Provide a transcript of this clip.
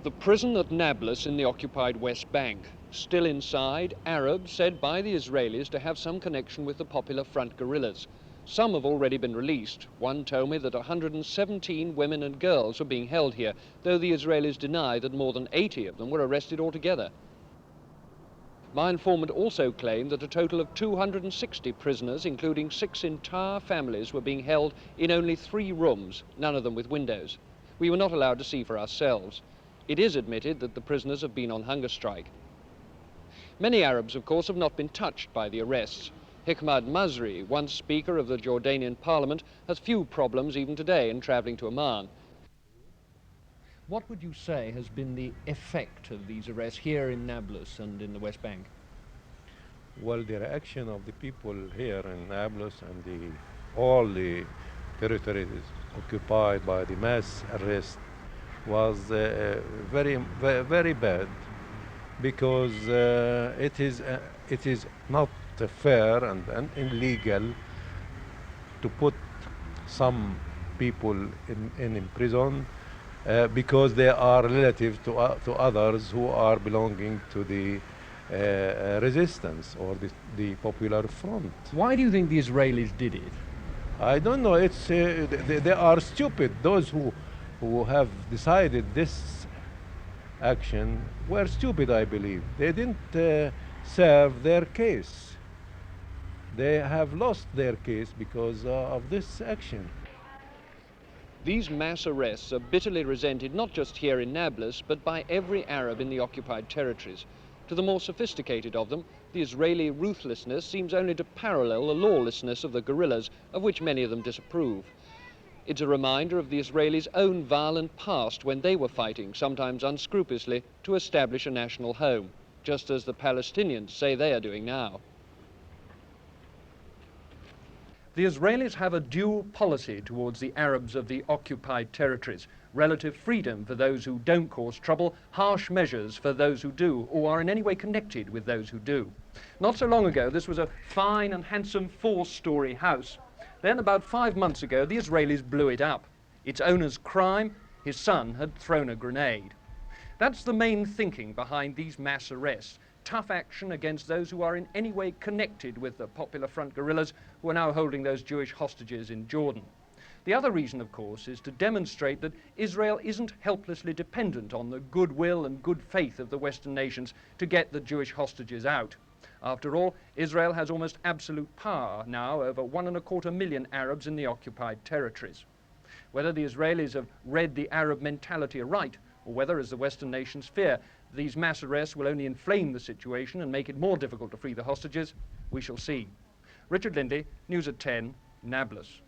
The prison at Nablus in the occupied West Bank. Still inside, Arabs said by the Israelis to have some connection with the Popular Front guerrillas. Some have already been released. One told me that 117 women and girls were being held here, though the Israelis deny that more than 80 of them were arrested altogether. My informant also claimed that a total of 260 prisoners, including 6 entire families, were being held in only 3 rooms, none of them with windows. We were not allowed to see for ourselves. It is admitted that the prisoners have been on hunger strike. Many Arabs, of course, have not been touched by the arrests. Hikmat Masri, once Speaker of the Jordanian Parliament, has few problems even today in travelling to Amman. What would you say has been the effect of these arrests here in Nablus and in the West Bank? Well, the reaction of the people here in Nablus and all the territories occupied by the mass arrest was very bad, because it is not fair and illegal to put some people in prison because they are relative to others who are belonging to the resistance or the Popular Front. Why do you think the Israelis did it? I don't know. It's they are stupid. Those who have decided this action were stupid, I believe. They didn't serve their case. They have lost their case because of this action. These mass arrests are bitterly resented not just here in Nablus, but by every Arab in the occupied territories. To the more sophisticated of them, the Israeli ruthlessness seems only to parallel the lawlessness of the guerrillas, of which many of them disapprove. It's a reminder of the Israelis' own violent past when they were fighting, sometimes unscrupulously, to establish a national home, just as the Palestinians say they are doing now. The Israelis have a dual policy towards the Arabs of the occupied territories. Relative freedom for those who don't cause trouble, harsh measures for those who do, or are in any way connected with those who do. Not so long ago, this was a fine and handsome 4-story house. Then, about 5 months ago, the Israelis blew it up. Its owner's crime: his son had thrown a grenade. That's the main thinking behind these mass arrests. Tough action against those who are in any way connected with the Popular Front guerrillas who are now holding those Jewish hostages in Jordan. The other reason, of course, is to demonstrate that Israel isn't helplessly dependent on the goodwill and good faith of the Western nations to get the Jewish hostages out. After all, Israel has almost absolute power now over 1.25 million Arabs in the occupied territories. Whether the Israelis have read the Arab mentality aright, or whether, as the Western nations fear, these mass arrests will only inflame the situation and make it more difficult to free the hostages, we shall see. Richard Lindley, News at 10, Nablus.